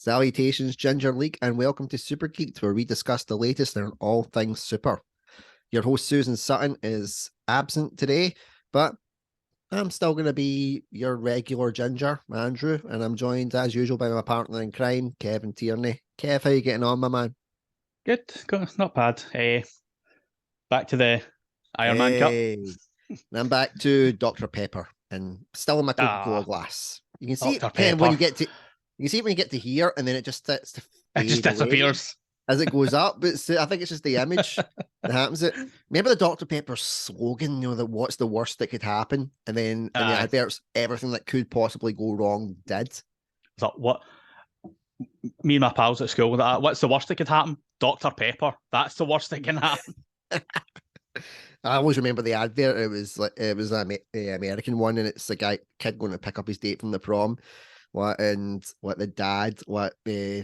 Salutations, Ginger League, and welcome to Super Geeked, where we discuss the latest in all things super. Your host, Susan Sutton, is absent today, but I'm still going to be your regular Ginger, Andrew, and I'm joined, as usual, by my partner in crime, Kevin Tierney. Kev, how you getting on, my man? Good, not bad. Back to the Iron Man Cup. And I'm back to Dr. Pepper, and still in my Coca-Cola glass. You can see Dr. it, Kev, when Pepper. you get to... You can see it when you get to here, and then it just starts to It just fade away disappears. as it goes up. But I think it's just the image that happens. Remember the Dr. Pepper slogan, that what's the worst that could happen? And then in the adverts, everything that could possibly go wrong did. So what? Me and my pals at school, what's the worst that could happen? Dr. Pepper. That's the worst that can happen. I always remember the advert. It was an American one, and it's the kid going to pick up his date from the prom. The dad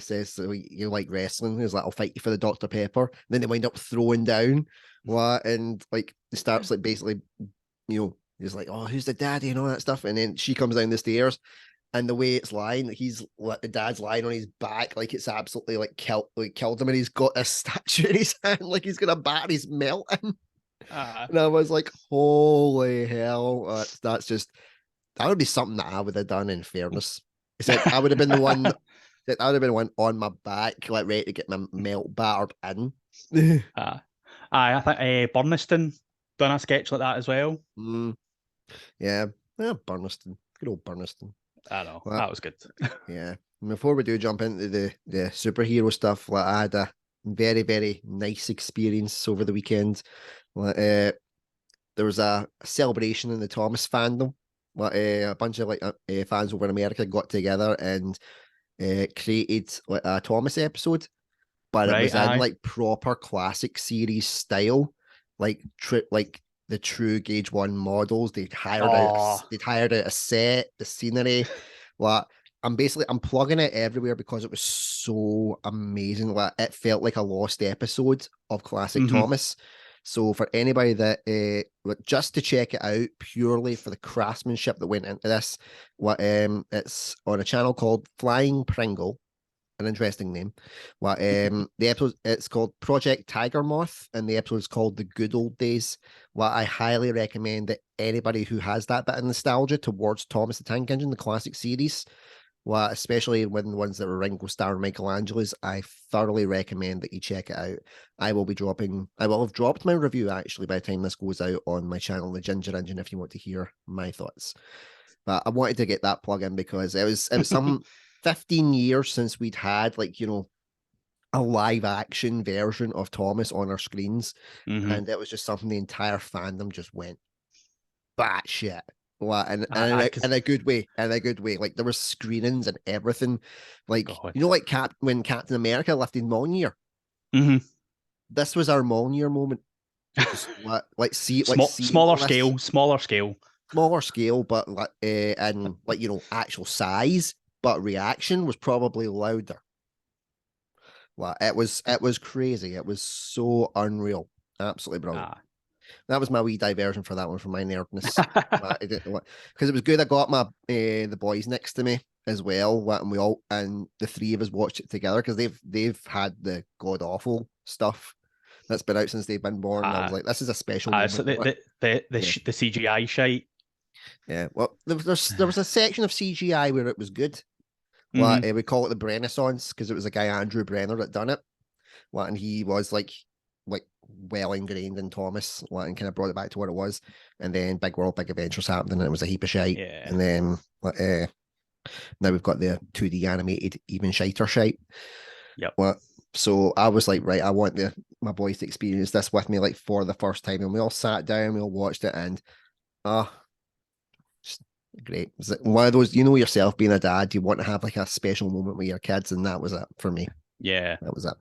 says, so you like wrestling? He's like, I'll fight you for the Dr. Pepper. And then they wind up throwing down and like it starts like basically, he's like, oh, who's the daddy and all that stuff. And then she comes down the stairs, and the way it's lying, the dad's lying on his back, like it's absolutely like killed him, and he's got a statue in his hand, like he's gonna bat his melting. And I was like, holy hell, that would be something that I would have done, in fairness. Except I would have been the one on my back, like ready to get my melt battered in. I think Burniston done a sketch like that as well. Yeah, Burniston, good old Burniston. I know, that was good. Yeah. Before we do jump into the superhero stuff, like I had a very, very nice experience over the weekend. There was a celebration in the Thomas fandom. A bunch of fans over in America got together and created like a Thomas episode, but it was in like proper classic series style, like the true Gauge 1 models. They'd hired out a set, the scenery. I'm plugging it everywhere because it was so amazing. Like it felt like a lost episode of classic Thomas. So for anybody that just to check it out purely for the craftsmanship that went into this, it's on a channel called Flying Pringle, an interesting name. The episode, it's called Project Tiger Moth, and the episode is called The Good Old Days. I highly recommend that anybody who has that bit of nostalgia towards Thomas the Tank Engine, the classic series, especially when the ones that were Ringo Starr and Michelangelo's, I thoroughly recommend that you check it out. I will have dropped my review actually by the time this goes out on my channel, The Ginger Engine, if you want to hear my thoughts. But I wanted to get that plug in because it was some 15 years since we'd had a live action version of Thomas on our screens. And it was just something the entire fandom just went batshit. In a good way. Like there were screenings and everything. Like like when Captain America lifted Mjolnir. This was our Mjolnir moment. Smaller scale, but actual size, but reaction was probably louder. It was crazy. It was so unreal. Absolutely brilliant. That was my wee diversion for that one, for my nerdness. Because it was good. I got my the boys next to me as well, and the three of us watched it together because they've had the god awful stuff that's been out since they've been born. And I was like, this is a special moment. So the CGI shite. Yeah, well, there was a section of CGI where it was good. We call it the Renaissance because it was a guy, Andrew Brenner, that done it. And he was like well ingrained in Thomas, and kind of brought it back to what it was. And then Big World, Big Adventures happened, and it was a heap of shite. Yeah. And then now we've got the 2D animated, even shiter shite. Yep. So I was like, right, I want my boys to experience this with me, like for the first time. And we all sat down, we all watched it, and just great. It was like one of those, yourself being a dad, you want to have like a special moment with your kids, and that was it for me. Yeah, that was it.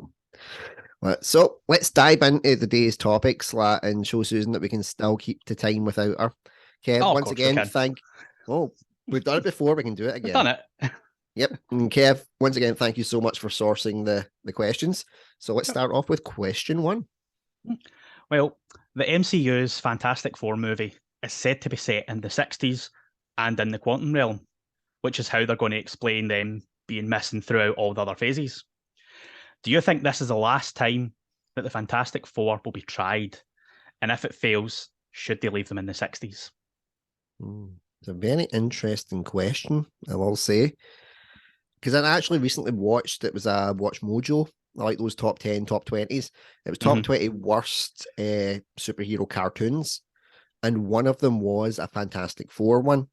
So let's dive into the day's topics and show Susan that we can still keep to time without her. Kev, once again, we've done it before, we can do it again. We've done it. Yep. And Kev, once again, thank you so much for sourcing the questions. So let's start off with question 1. Well, the MCU's Fantastic Four movie is said to be set in the 60s and in the quantum realm, which is how they're going to explain them being missing throughout all the other phases. Do you think this is the last time that the Fantastic Four will be tried? And if it fails, should they leave them in the 60s? It's a very interesting question, I will say. Because I actually recently watched, it was a Watch Mojo, I like those top 10, top 20s. It was top 20 worst superhero cartoons. And one of them was a Fantastic Four one.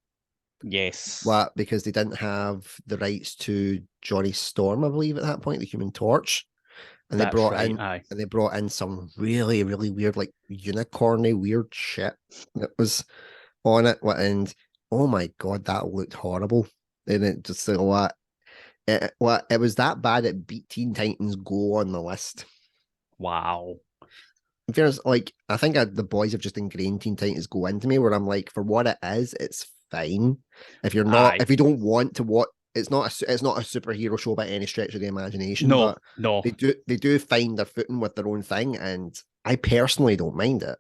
Yes. Well, because they didn't have the rights to Johnny Storm, I believe, at that point, the Human Torch. And they brought in some really, really weird, like unicorny weird shit that was on it. And oh my god, that looked horrible. And it just like what it was that bad it beat Teen Titans Go on the list. Wow. In fairness, like I think the boys have just ingrained Teen Titans Go into me, where I'm like, for what it is, it's fine. If you're not, if you don't want to watch, it's not a superhero show by any stretch of the imagination. No, but they do find their footing with their own thing, and I personally don't mind it.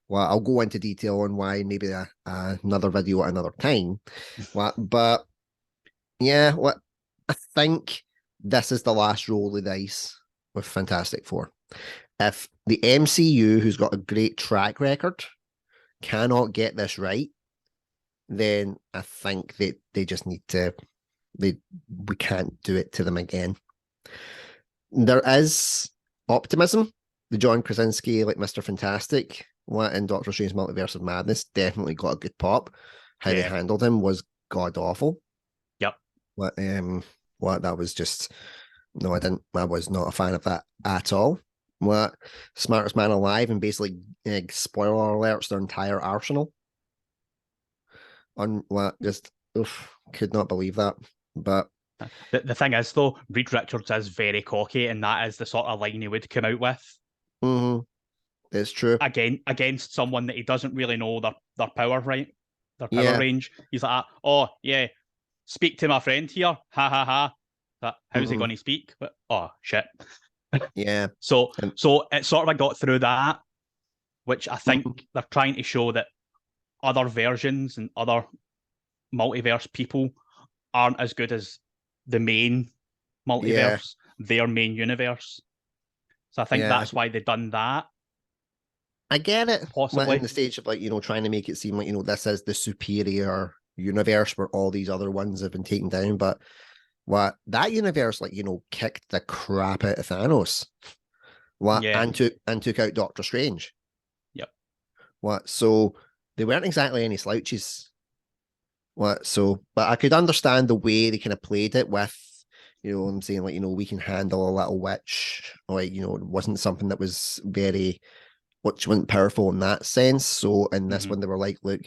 Well, I'll go into detail on why maybe another video at another time. But yeah, I think this is the last roll of the dice with Fantastic Four. If the MCU, who's got a great track record, cannot get this right, then I think they just need to, we can't do it to them again. There is optimism. The John Krasinski, like Mr. Fantastic, in Doctor Strange Multiverse of Madness, definitely got a good pop. How they handled him was god awful. Yep. That was just, no, I was not a fan of that at all. Smartest man alive, and basically spoiler alerts their entire arsenal. Could not believe that. But the thing is, though, Reed Richards is very cocky, and that is the sort of line he would come out with. It's true. Against someone that he doesn't really know their power, right? Their power range. He's like, oh yeah, speak to my friend here. Ha ha ha. How's he going to speak? But, oh shit. Yeah. So it sort of got through that, which I think they're trying to show that other versions and other multiverse people aren't as good as the main multiverse, their main universe. So I think that's why they've done that. I get it. Possibly in the stage of trying to make it seem like this is the superior universe where all these other ones have been taken down, but that universe kicked the crap out of Thanos. And took out Doctor Strange. Yep. So they weren't exactly any slouches. But I could understand the way they kind of played it with, I'm saying we can handle a little witch. It wasn't something that was she wasn't powerful in that sense. So in this one, they were like, look,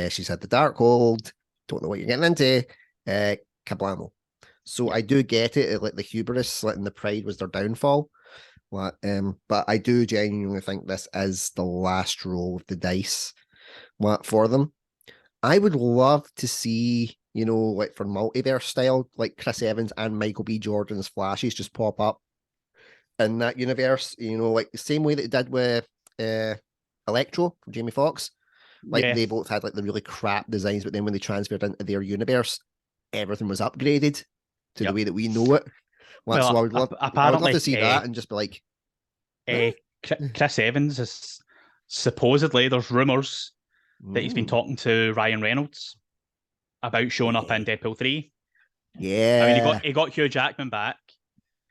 she's had the Darkhold, don't know what you're getting into, kablamo. So I do get it, like the hubris, and the pride was their downfall. But I do genuinely think this is the last roll of the dice for them. I would love to see, for multiverse style, like Chris Evans and Michael B. Jordan's Flashes just pop up in that universe, like the same way that it did with Electro from Jamie Foxx. They both had the really crap designs, but then when they transferred into their universe, everything was upgraded to the way that we know it. So I would love to see that and just be like, Chris Evans is supposedly, there's rumors that he's been talking to Ryan Reynolds about showing up in Deadpool 3. Yeah. I mean, he got Hugh Jackman back.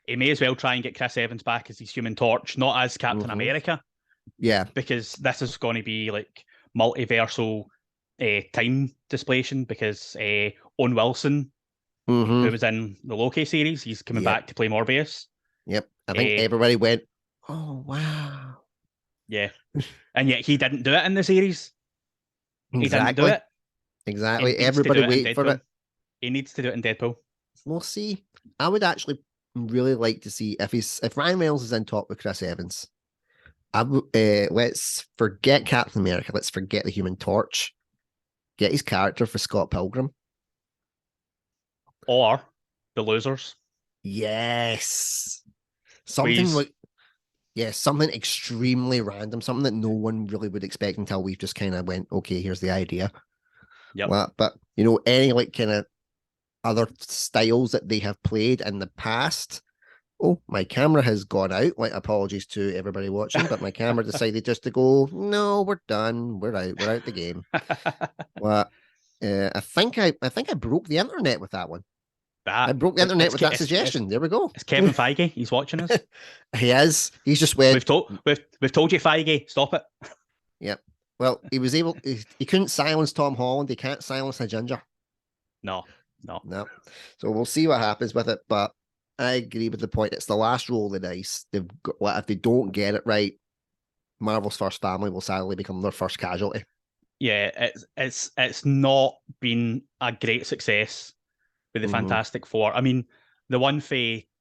He may as well try and get Chris Evans back as his Human Torch, not as Captain America. Yeah. Because this is going to be multiversal time displacement, because Owen Wilson, who was in the Loki series, he's coming back to play Morbius. Yep. I think everybody went, oh, wow. Yeah. And yet he didn't do it in the series. Exactly. He didn't do it. Exactly. Everybody wait for it. He needs to do it in Deadpool. We'll see. I would actually really like to see if Ryan Reynolds is in talk with Chris Evans. Let's forget Captain America. Let's forget the Human Torch. Get his character for Scott Pilgrim. Or the Losers. Yes. Something something extremely random, something that no one really would expect until we've just kind of went, okay, here's the idea. Yep. But any kind of other styles that they have played in the past. Oh, my camera has gone out. Like, apologies to everybody watching, but my camera decided just to go, no, we're done. We're out. We're out the game. Well, I think I broke the internet with that one. I broke the internet with that suggestion. There we go. It's Kevin Feige. He's watching us. He is. He's just went. We've told you, Feige, stop it. Yep. Well, he was able. He couldn't silence Tom Holland. He can't silence a ginger. No. So we'll see what happens with it. But I agree with the point. It's the last roll of the dice. They've got, well, if they don't get it right, Marvel's first family will sadly become their first casualty. Yeah, it's not been a great success with the Fantastic Four. I mean, the one for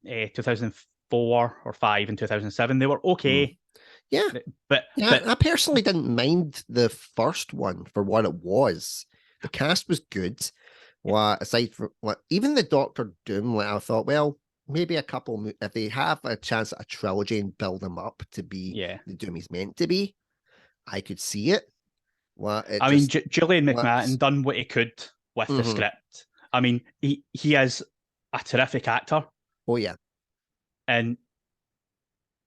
2004 or 5 and 2007, they were okay. Yeah, but I personally didn't mind the first one for what it was. The cast was good. Well, aside from even the Doctor Doom, I thought, well, maybe a couple, if they have a chance at a trilogy and build them up to be the Doom he's meant to be, I could see it. Well, I mean, Julian McMahon done what he could with the script. I mean, he is a terrific actor. Oh yeah, and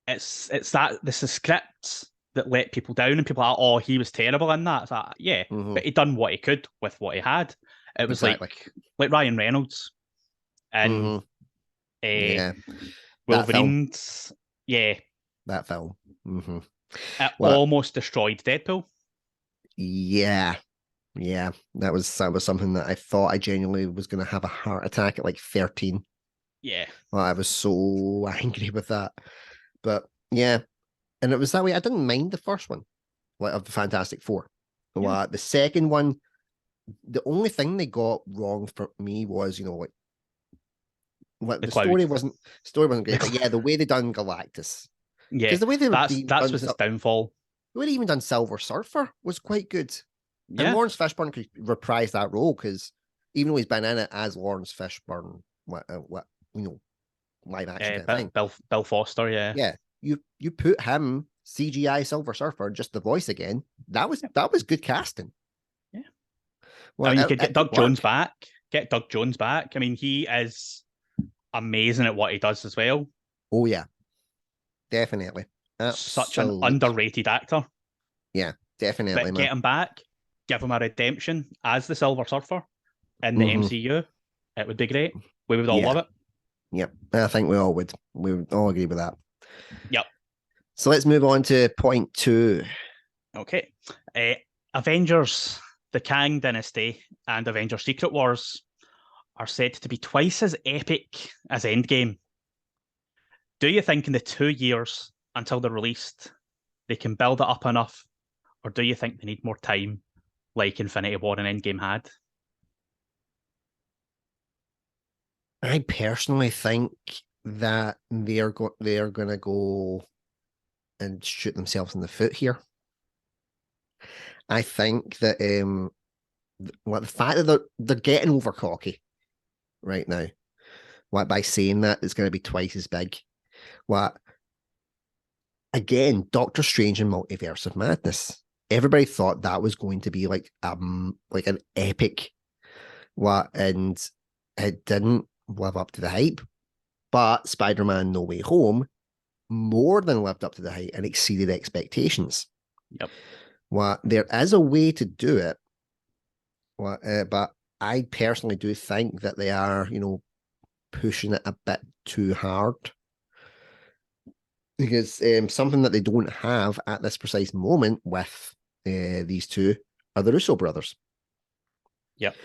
it's the scripts that let people down, and people are, oh, he was terrible in that. It's like, but he done what he could with what he had. It was like Ryan Reynolds and Wolverine's. That film. It almost destroyed Deadpool. Yeah. That was something that I thought I genuinely was going to have a heart attack at like 13. Yeah. Well, I was so angry with that. But yeah, and it was that way. I didn't mind the first one, like of the Fantastic Four. The second one, the only thing they got wrong for me was, the story wasn't great. But the way they done Galactus. Yeah, because the way they that's was its downfall. The way they even done Silver Surfer was quite good. Yeah. And Lawrence Fishburne could reprise that role because even though he's been in it as Lawrence Fishburne, live action thing. Bill Foster, yeah. Yeah. You put him CGI Silver Surfer, just the voice again. That was good casting. Yeah. Well, I mean, you could get Doug Jones back. I mean, he is amazing at what he does as well. Oh yeah. Definitely. Such an underrated actor. Yeah, definitely. But get him back, give him a redemption as the Silver Surfer in the MCU. It would be great. We would all love it. Yep, I think we all would. We would all agree with that. Yep. So let's move on to point 2. Okay. Avengers, the Kang Dynasty, and Avengers Secret Wars are said to be twice as epic as Endgame. Do you think in the 2 years until they're released, they can build it up enough? Or do you think they need more time like Infinity War and Endgame had? I personally think that they're going to go and shoot themselves in the foot here. I think that the fact that they're getting over cocky right now, by saying that it's going to be twice as big. Again, Doctor Strange and Multiverse of Madness. Everybody thought that was going to be like an epic, and it didn't live up to the hype. But Spider-Man No Way Home more than lived up to the hype and exceeded expectations. Yep. There is a way to do it, but I personally do think that they are, pushing it a bit too hard. Because something that they don't have at this precise moment with these two are the Russo brothers. Yep.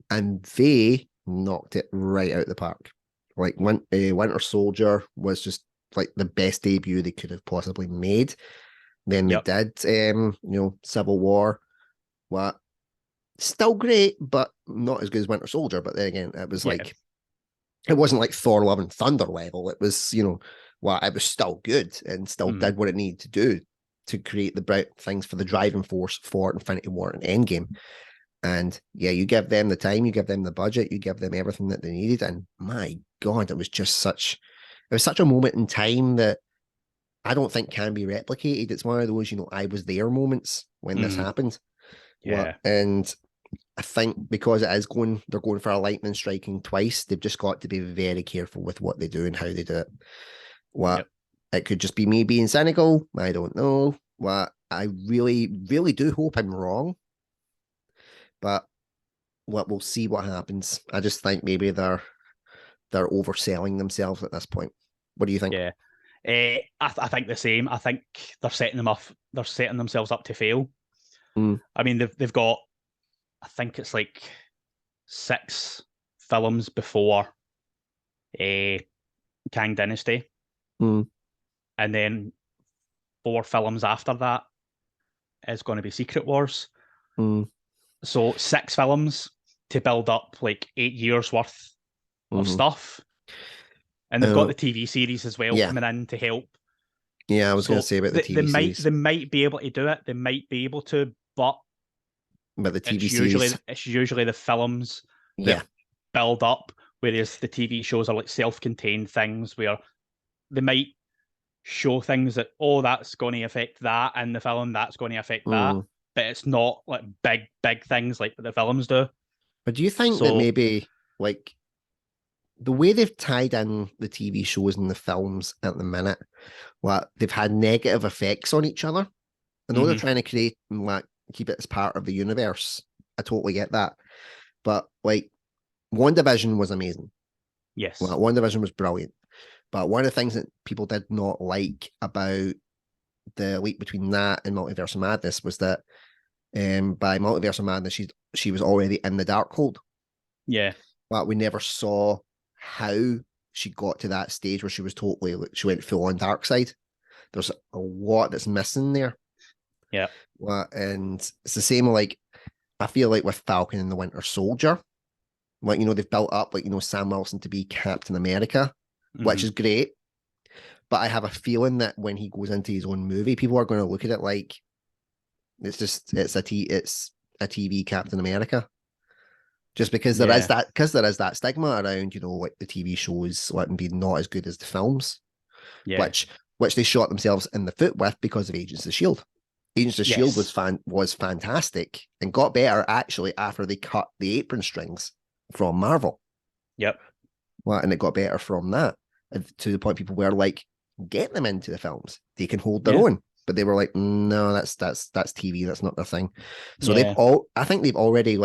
And they knocked it right out of the park. Like Winter Soldier was just like the best debut they could have possibly made. Then they did, Civil War. Still great, but not as good as Winter Soldier. But then again, it was like, it wasn't like Thor Love and Thunder level. It was, it was still good and still did what it needed to do to create the bright things for the driving force for Infinity War and Endgame. And you give them the time, you give them the budget, you give them everything that they needed. And my God, it was such a moment in time that I don't think can be replicated. It's one of those, I was there moments when this happened. Yeah. And I think because they're going for a lightning striking twice. They've just got to be very careful with what they do and how they do it. What It could just be me being cynical. I don't know. What I really, really do hope I'm wrong, but we'll see what happens. I just think maybe they're overselling themselves at this point. What do you think? Yeah. I think the same. I think they're setting them up. They're setting themselves up to fail. I mean, they've got, I think it's like 6 films before Kang Dynasty, and then 4 films after that is going to be Secret Wars. So 6 films to build up like 8 years worth of stuff. And they've got the TV series as well coming in to help. Yeah, I was going to say about the TV series. They might be able to do it. They might be able to, but the TV series, it's usually the films that build up, whereas the TV shows are like self-contained things where they might show things that, oh, that's going to affect that, and the film that's going to affect that, but it's not like big things like the films do. But do you think that maybe like the way they've tied in the TV shows and the films at the minute, they've had negative effects on each other? I know they're trying to create and keep it as part of the universe. I totally get that. But like WandaVision was amazing. Yes. WandaVision was brilliant. But one of the things that people did not like about the leap between that and Multiverse of Madness was that by Multiverse of Madness, she was already in the Darkhold. Yeah. But we never saw how she got to that stage where she was she went full on dark side. There's a lot that's missing there. Yeah. And it's the same, like, I feel like with Falcon and the Winter Soldier, like, they've built up, like, Sam Wilson to be Captain America, which is great. But I have a feeling that when he goes into his own movie, people are going to look at it like it's a TV Captain America. Just because there is that stigma around, like the TV shows letting be not as good as the films, which they shot themselves in the foot with because of Agents of S.H.I.E.L.D. Agents of S.H.I.E.L.D. was fantastic and got better actually after they cut the apron strings from Marvel. Yep. And it got better from that, to the point people were like, get them into the films. They can hold their own. But they were like, no, that's TV. That's not their thing. So I think they've already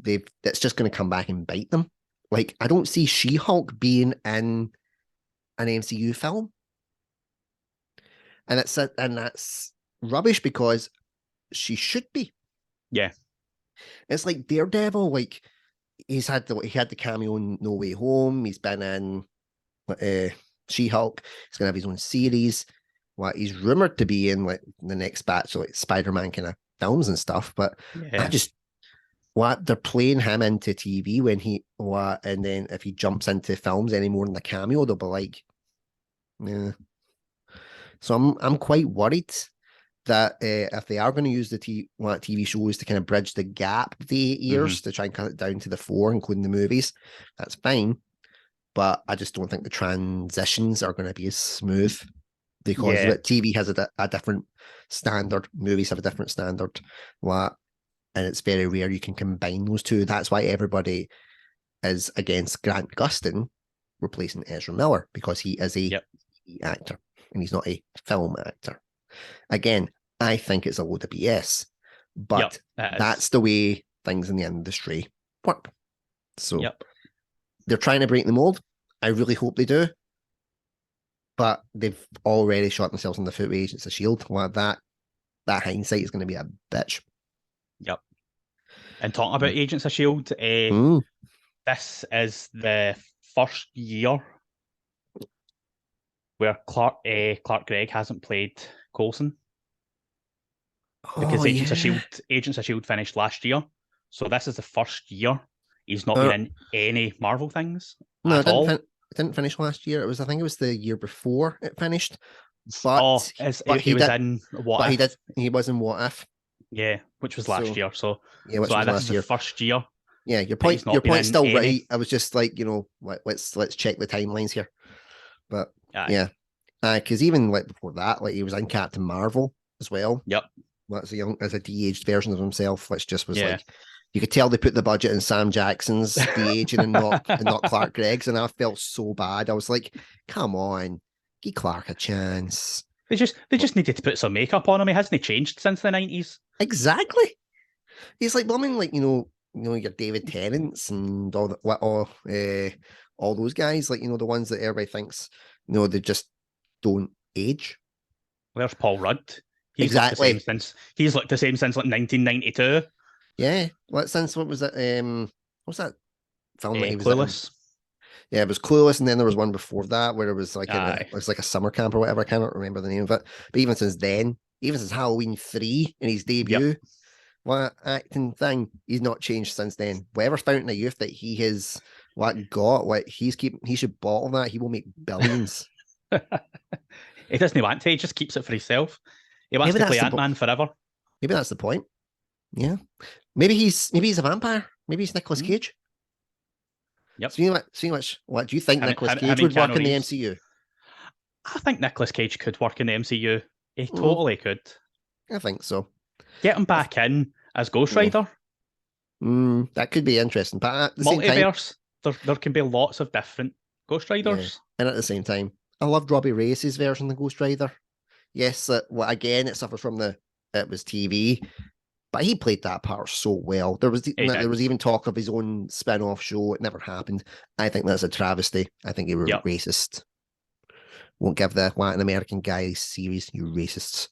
it's just going to come back and bite them. Like, I don't see She-Hulk being in an MCU film. And that's rubbish because she should be. Yeah. It's like Daredevil, like he had the cameo in No Way Home. He's been in She-Hulk. He's gonna have his own series. He's rumored to be in like the next batch of like Spider-Man kind of films and stuff. But they're playing him into TV when and then if he jumps into films anymore in the cameo, they'll be like, yeah. So I'm quite worried that if they are going to use the TV shows to kind of bridge the gap of the 8 years to try and cut it down to the 4, including the movies, that's fine. But I just don't think the transitions are going to be as smooth because TV has a different standard. Movies have a different standard. And it's very rare you can combine those two. That's why everybody is against Grant Gustin replacing Ezra Miller, because he is a actor and he's not a film actor. Again, I think it's a load of BS, but that's the way things in the industry work. So they're trying to break the mold. I really hope they do. But they've already shot themselves in the foot with Agents of S.H.I.E.L.D. That hindsight is going to be a bitch. Yep. And talking about Agents of S.H.I.E.L.D., this is the first year where Clark Gregg hasn't played Coulson. Because Agents of S.H.I.E.L.D. finished last year. So this is the first year he's not been in any Marvel things at all. It didn't finish last year. I think it was the year before it finished. But he was in What If. He was in What If. Yeah, which was last year. So this is the first year. Yeah, your point's still right. I was just like, let's check the timelines here. But because even like before that, like he was in Captain Marvel as well. Yep. That's as a de-aged version of himself, which just was like You could tell they put the budget in Sam Jackson's de-aging and not Clark Gregg's, and I felt so bad. I was like, come on, give Clark a chance. They just needed to put some makeup on him. He hasn't changed since the 90s. Exactly. He's like, well, I mean, like, your David Tennants and all those guys, like, the ones that everybody thinks, they just don't age. Where's Paul Rudd? Exactly. He's looked the same since like 1992. Yeah. What was it? What's that film that he was in? Clueless. Yeah, it was Clueless, and then there was one before that where it was like it was like a summer camp or whatever. I cannot remember the name of it. But even since then, even since Halloween 3 in his debut, what acting thing, he's not changed since then. Whatever fountain of youth that he has he should bottle that. He will make billions. He doesn't want to, he just keeps it for himself. He wants to play Ant-Man forever. Maybe that's the point. Yeah. Maybe he's a vampire. Maybe he's Nicolas Cage. Yep. What do you think Nicolas Cage would work in the MCU? I think Nicolas Cage could work in the MCU. He totally could. I think so. Get him back in as Ghost Rider. That could be interesting. But at the Multiverse, same time, there can be lots of different Ghost Riders. Yeah. And at the same time, I loved Robbie Reyes' version of Ghost Rider. Yes, again, it suffers from it was TV, but he played that part so well. There was even talk of his own spin-off show. It never happened. I think that's a travesty. I think they were racist. Won't give the Latin American guy series, you racists.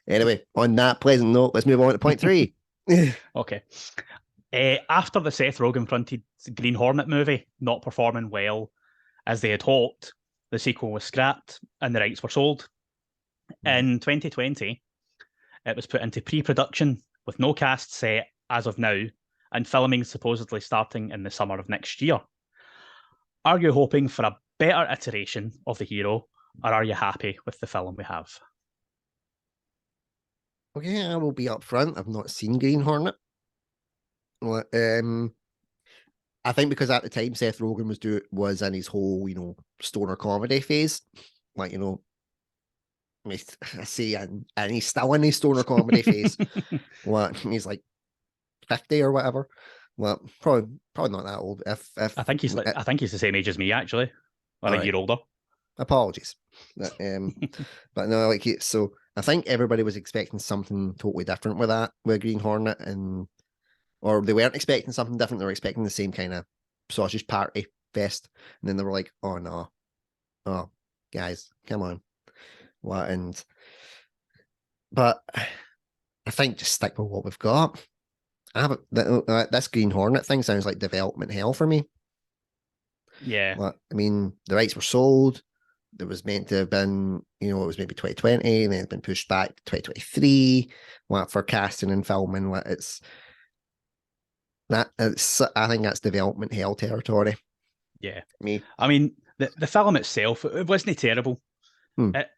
Anyway, on that pleasant note, let's move on to point 3. Okay. After the Seth Rogen fronted Green Hornet movie not performing well as they had hoped, the sequel was scrapped and the rights were sold. In 2020, it was put into pre-production with no cast set as of now, and filming supposedly starting in the summer of next year. Are you hoping for a better iteration of the hero, or are you happy with the film we have? Okay, I will be upfront. I've not seen Green Hornet. I think because at the time Seth Rogen was in his whole, stoner comedy phase, like, I say, and he's still in his stoner comedy phase. He's like 50 or whatever. Well, probably not that old. I think he's the same age as me, actually, or a year older. Apologies, but no, so I think everybody was expecting something totally different with Green Hornet, or they weren't expecting something different. They were expecting the same kind of sausage party fest, and then they were like, "Oh no, guys, come on." But I think just stick with what we've got. This Green Hornet thing sounds like development hell for me. Yeah. I mean, the rights were sold. There was meant to have been, it was maybe 2020, and then it's been pushed back to 2023. For casting and filming, I think that's development hell territory. Yeah. I mean, the film itself, it wasn't terrible. It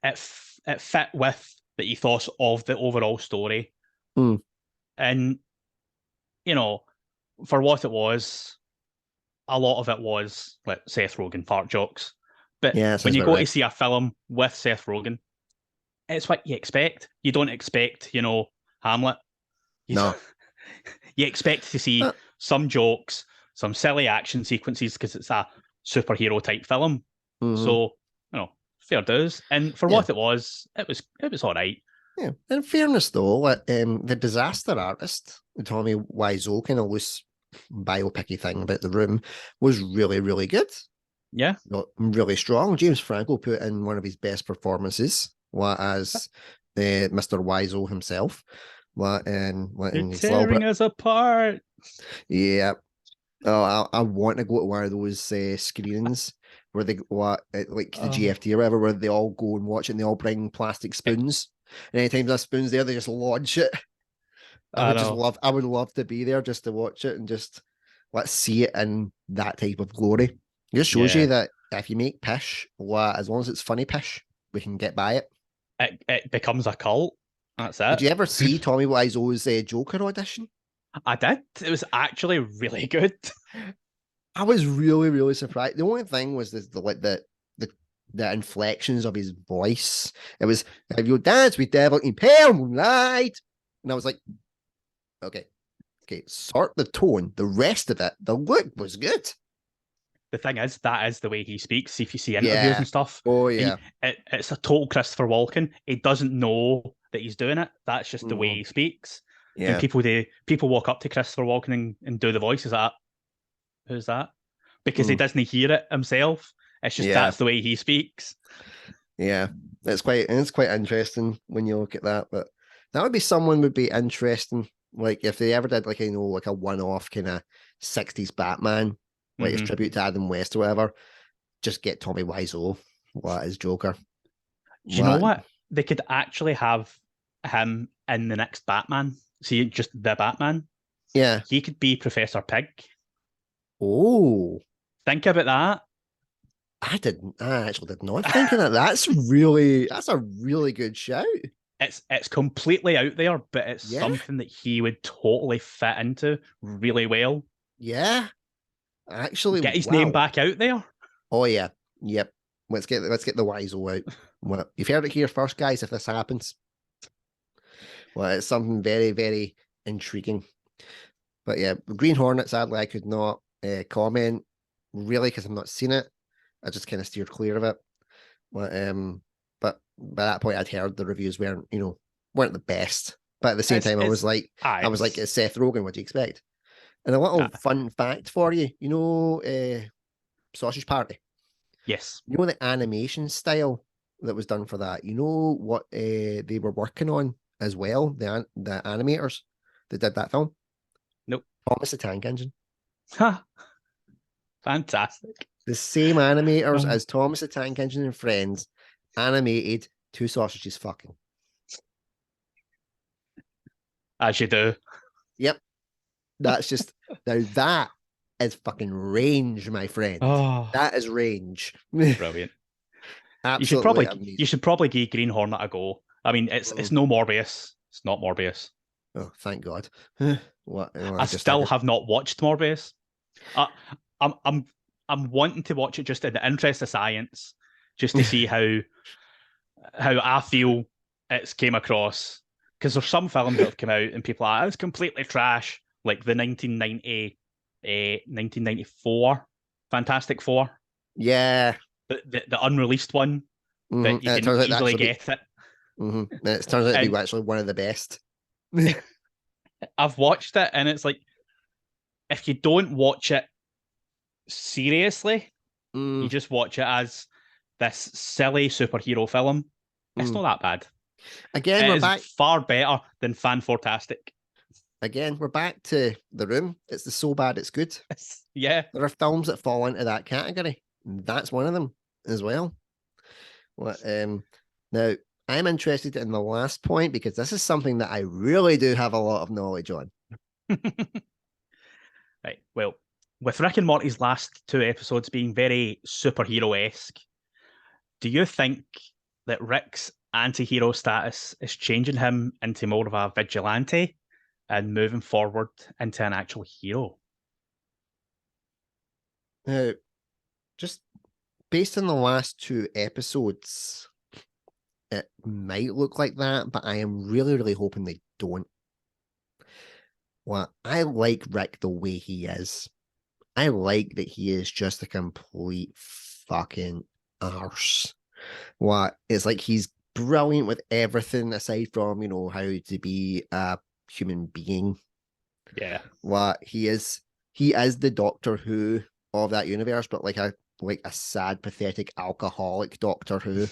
fit with the ethos of the overall story. And, for what it was, a lot of it was like Seth Rogen fart jokes. But when you go to see a film with Seth Rogen, it's what you expect. You don't expect, Hamlet. No. You expect to see some jokes, some silly action sequences because it's a superhero type film. So, fair dues. And for what it was all right. Yeah. In fairness, though, the disaster artist, Tommy Wiseau, kind of loose biopicky thing about the room, was really, really good. Yeah. Really strong. James Franco put in one of his best performances as Mr. Wiseau himself. Tearing us apart. Yeah. Oh, I want to go to one of those screenings where they like the GFT or whatever, where they all go and watch it and they all bring plastic spoons. And anytime there's spoons there, they just launch it. I would love to be there just to watch it and just let's see it in that type of glory. It just shows you that if you make pish, as long as it's funny pish, we can get by it. It becomes a cult. That's it. Did you ever see Tommy Wiseau's Joker audition? I did. It was actually really good. I was really, really surprised. The only thing was the inflections of his voice. It was, "Have you danced with devil in pale moonlight?" And I was like, okay. okay, sort the tone, the rest of it, the look was good. The thing is, that is the way he speaks. If you see interviews Yeah. and stuff, Oh yeah. it's a total Christopher Walken. He doesn't know that he's doing it. That's just the way Mhm. he speaks. And Yeah. people walk up to Christopher Walken and do the voice. Is that who's that? Because he Mm. doesn't hear it himself. It's just Yeah. that's the way he speaks. Yeah. It's quite interesting when you look at that. But that would be someone would be interesting. Like if they ever did like like a one-off kind of 60s Batman, like his Hmm. tribute to Adam West or whatever, just get Tommy Wiseau as Joker. Do you know What? what? They could actually have him in the next Batman. See, just the Batman. Yeah. He could be Professor Pig. Oh, Think about that. I actually did not think of that. That's a really good shout. It's completely out there, but it's Yeah. something that he would totally fit into really well. Yeah. Actually, Get his name wow. back out there. Oh yeah. Yep. Let's get the Wiseau out. Well, you've heard it here first, guys. If this happens, well, it's something very, very intriguing. But yeah, Green Hornet, sadly, I could not comment really because I've not seen it. I just kind of steered clear of it. But by that point, I'd heard the reviews weren't the best. But at the same time, I was like, it's it's Seth Rogen. What do you expect? And a little fun fact for you, Sausage Party. yes. You know the animation style that was done for that. You know what they were working on as well. The animators that did that film. Nope. Thomas the Tank Engine. Ha. Fantastic. The same animators as Thomas the Tank Engine and Friends animated two sausages fucking. As you do. Yep. That's just now that is fucking range, my friend. Oh, That is range. brilliant. Absolutely You amazing. should probably give Green Hornet a go. I mean, it's no Morbius. It's not Morbius. Oh, thank God. What? I still have not watched Morbius. I, I'm wanting to watch it just in the interest of science, just to see how I feel it's came across. Because there's some films that have come out and people are like, it's completely trash, like the 1994 Fantastic Four, Yeah. the unreleased one that you And it can turns out easily get it. And it turns out to And be actually one of the best. I've watched it, and it's like if you don't watch it seriously, you just watch it as this silly superhero film. It's not that bad. Again, It we're is back. far better than Fantastic. Again, we're back to The Room. It's the so bad it's good. Yeah. There are films that fall into that category. That's one of them as well. Now, I'm interested in the last point because this is something that I really do have a lot of knowledge on. Right. Well, with Rick and Morty's last two episodes being very superhero-esque, do you think that Rick's anti-hero status is changing him into more of a vigilante and moving forward into an actual hero? Now, just based on the last two episodes, it might look like that, but I am really, really hoping they don't. Well, I like Rick the way he is. I like that he is just a complete fucking arse. It's like he's brilliant with everything aside from, how to be a human being. Yeah. He is the Doctor Who of that universe, but like a sad, pathetic, alcoholic Doctor Who.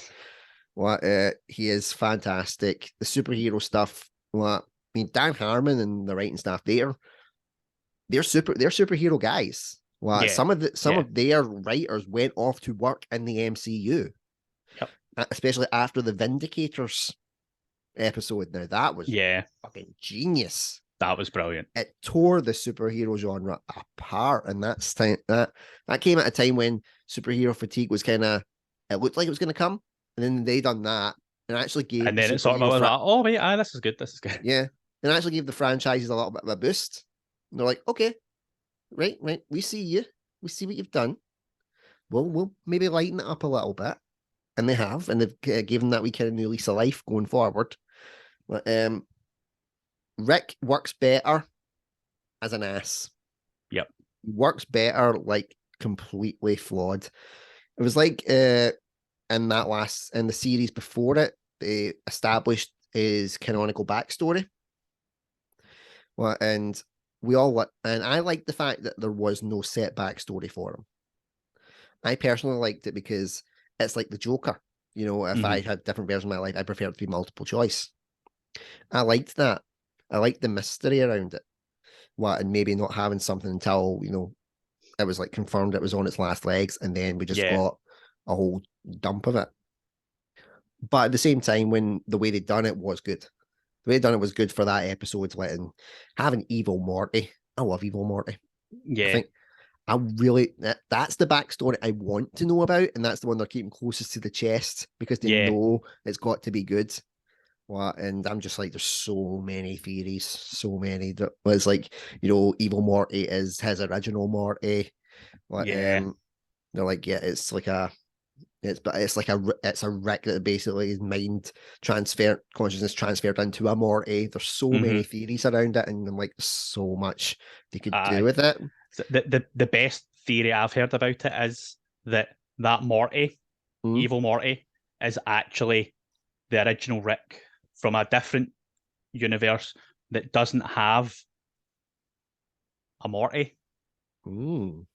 He is fantastic. The superhero stuff. I mean, Dan Harmon and the writing staff they're superhero guys. Some of their writers went off to work in the MCU. Yep. Especially after the Vindicators episode. Now that was fucking genius. That was brilliant. It tore the superhero genre apart, and that came at a time when superhero fatigue was it looked like it was going to come, and then they done that and actually gave. And then it sort of was like, oh wait, this is good. This is good. Yeah, and actually gave the franchises a little bit of a boost. And they're like, okay, right, we see you, we see what you've done. We'll maybe lighten it up a little bit, and they have, and they've given that we kind of new lease of life going forward. But Rick works better as an ass. Yep. Works better, like completely flawed. It was like in the series before it, they established his canonical backstory. Well, and I liked the fact that there was no set backstory for him. I personally liked it because it's like the Joker. You know, if I had different versions of my life, I prefer it to be multiple choice. I liked that. I liked the mystery around it. And maybe not having something until, it was like confirmed it was on its last legs, and then we just got a whole dump of it. But at the same time, when the way they'd done it was good. The way they'd done it was good for that episode, having evil Morty. I love evil Morty. Yeah. I think that's the backstory I want to know about, and that's the one they're keeping closest to the chest because they know it's got to be good. And I'm just like, there's so many theories, so many. It's like, evil Morty is his original Morty. They're like, it's like it's a Rick that basically his consciousness transferred into a Morty. There's so many theories around it, and I'm like, so much they could do with it. The best theory I've heard about it is that Morty, evil Morty, is actually the original Rick from a different universe that doesn't have a Morty. And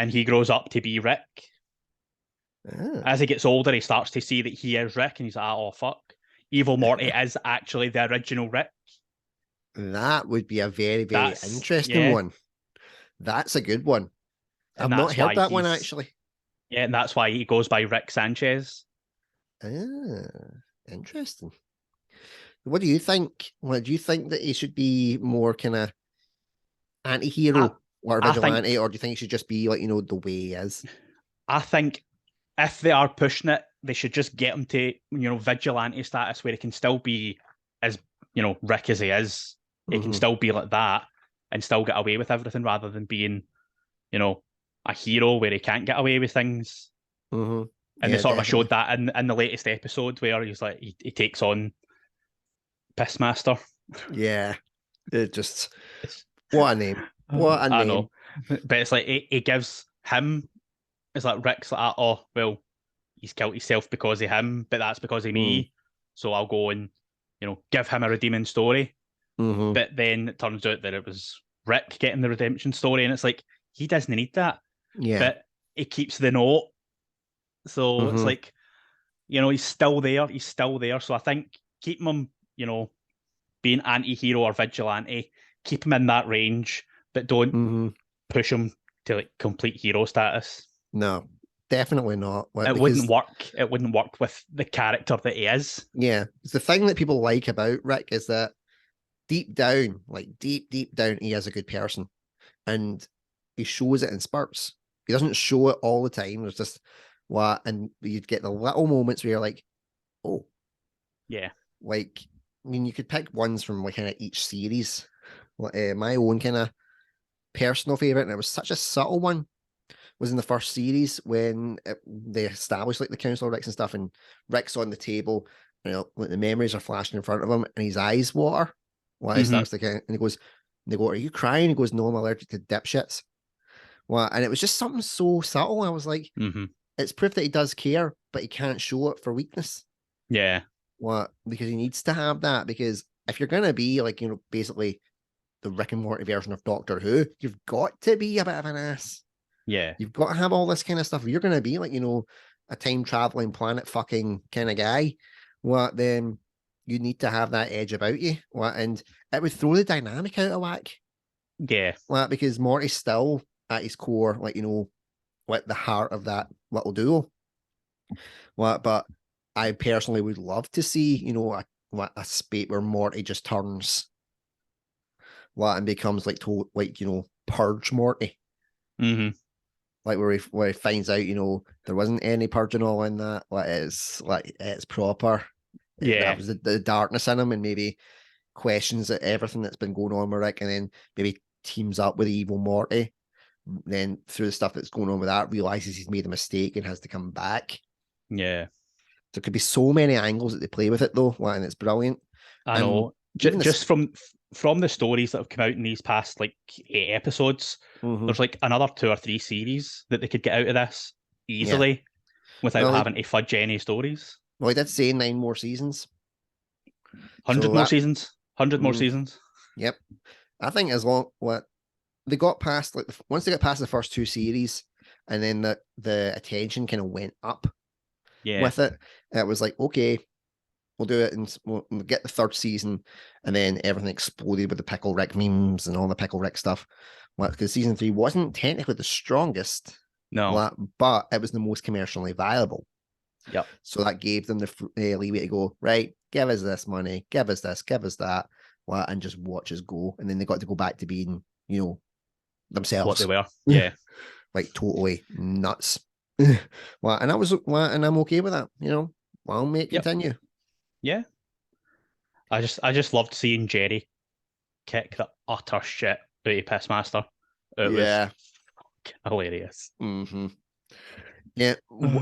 he grows up to be Rick. As he gets older, he starts to see that he is Rick, and he's like, oh, fuck. Evil Morty is actually the original Rick. That would be a very, very interesting one. That's a good one. I've not heard that one, actually. Yeah, and that's why he goes by Rick Sanchez. Interesting. What do you think? Do you think that he should be more kind of anti-hero or vigilante, or do you think he should just be like, the way he is? I think if they are pushing it, they should just get him to, vigilante status where he can still be as, Rick as he is. He can still be like that and still get away with everything rather than being, a hero where he can't get away with things. And they sort of showed that in the latest episode where he's like, he takes on Pissmaster. Yeah. What a name. What a name. I know. But it's like, he gives him, it's like Rick's like, oh, well, he's killed himself because of him, but that's because of me. So I'll go and, give him a redeeming story. But then it turns out that it was Rick getting the redemption story, and it's like, he doesn't need that. Yeah. But he keeps the note. So it's like, he's still there. He's still there. So I think keeping him, being anti-hero or vigilante, keep him in that range, but don't push him to like complete hero status. No, definitely not. It wouldn't work. It wouldn't work with the character that he is. Yeah. It's the thing that people like about Rick is that deep down, he is a good person. And he shows it in spurts. He doesn't show it all the time. There's just and you'd get the little moments where you're like, oh. Yeah. Like, I mean, you could pick ones from like kind of each series. My own kind of personal favorite, and it was such a subtle one, was in the first series when they established like the Council of Ricks and stuff, and Rick's on the table, like the memories are flashing in front of him, and his eyes water. He starts to and he goes, and they go, "Are you crying?" He goes, "No, I'm allergic to dipshits." And it was just something so subtle. I was like, it's proof that he does care, but he can't show it for weakness. Yeah. Because he needs to have that, because if you're gonna be like, basically the Rick and Morty version of Doctor Who, you've got to be a bit of an ass. Yeah. You've got to have all this kind of stuff. If you're gonna be like, a time traveling planet fucking kind of guy, then you need to have that edge about you. And it would throw the dynamic out of whack. Yeah. Because Morty's still at his core, like, the heart of that little duo. But I personally would love to see, a spate where Morty just turns and becomes like purge Morty. Like where he finds out, there wasn't any purging all in that. It's proper. Yeah. That was the darkness in him, and maybe questions at everything that's been going on with Rick, and then maybe teams up with evil Morty. Then through the stuff that's going on with that, realizes he's made a mistake and has to come back. Yeah. There could be so many angles that they play with it though, and it's brilliant. I know. Just from from the stories that have come out in these past like 8 episodes, there's like another 2 or 3 series that they could get out of this easily without Well, having to fudge any stories. Well, he did say 9 more seasons. 100 So more that, seasons. 100 more seasons. Yep. I think as long what they got past, like once they got past the first 2 series, and then the attention kind of went up with it. It was like, okay, we'll do it, and we'll get the 3rd season, and then everything exploded with the Pickle Rick memes and all the Pickle Rick stuff. Because season 3 wasn't technically the strongest, No. but it was the most commercially viable. Yep. So that gave them the leeway to go, right, give us this money, give us this, give us that, and just watch us go. And then they got to go back to being, themselves. What they were. Yeah. Like totally nuts. And I'm okay with that, Well, mate, continue. Yeah. I just loved seeing Jerry kick the utter shit out of Pissmaster. It was hilarious. Mm-hmm. Yeah,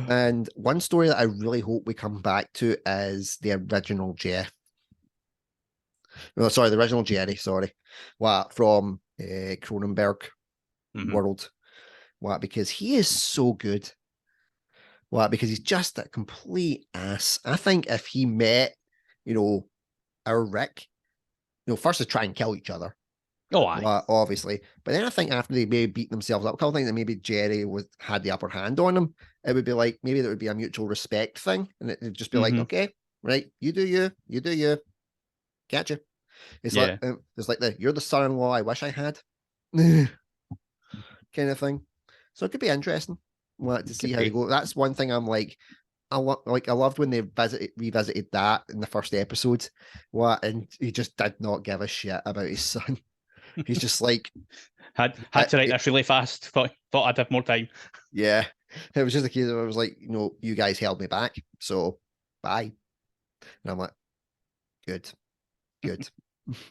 and one story that I really hope we come back to is the original Jeff. No, sorry, the original Jerry. Sorry, from Cronenberg world. Because he is so good. Because he's just a complete ass. I think if he met, our Rick, first to try and kill each other. Oh, aye. Obviously. But then I think after they maybe beat themselves up, a couple of things that maybe Jerry had the upper hand on him, it would be like, maybe there would be a mutual respect thing. And it'd just be like, okay, right, you do you. Catch It's like you're the son-in-law I wish I had. kind of thing. So it could be interesting. To see how they go. That's one thing I'm like, I loved when they revisited that in the first episode. And he just did not give a shit about his son. He's just like had to write this really fast. Thought I'd have more time. Yeah, it was just a case of I was like, you guys held me back, so bye. And I'm like, good.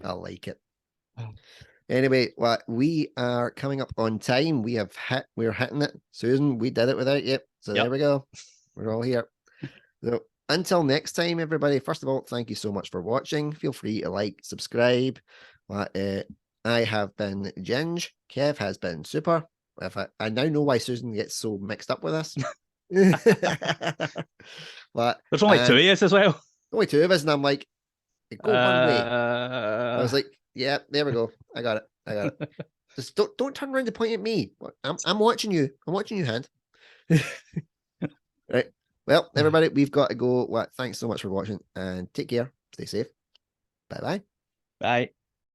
I like it. Anyway, we are coming up on time. We're hitting it. Susan, we did it without you. So there we go. We're all here. So until next time, everybody, first of all, thank you so much for watching. Feel free to like, subscribe. I have been Ginge. Kev has been Super. I now know why Susan gets so mixed up with us. There's only 2 of us as well. Only 2 of us, and I'm like, go one way. I was like, yeah, there we go. I got it. Just don't turn around to point at me. I'm watching you. I'm watching you, hand. Right. Well, everybody, we've got to go. Thanks so much for watching, and take care. Stay safe. Bye-bye. Bye.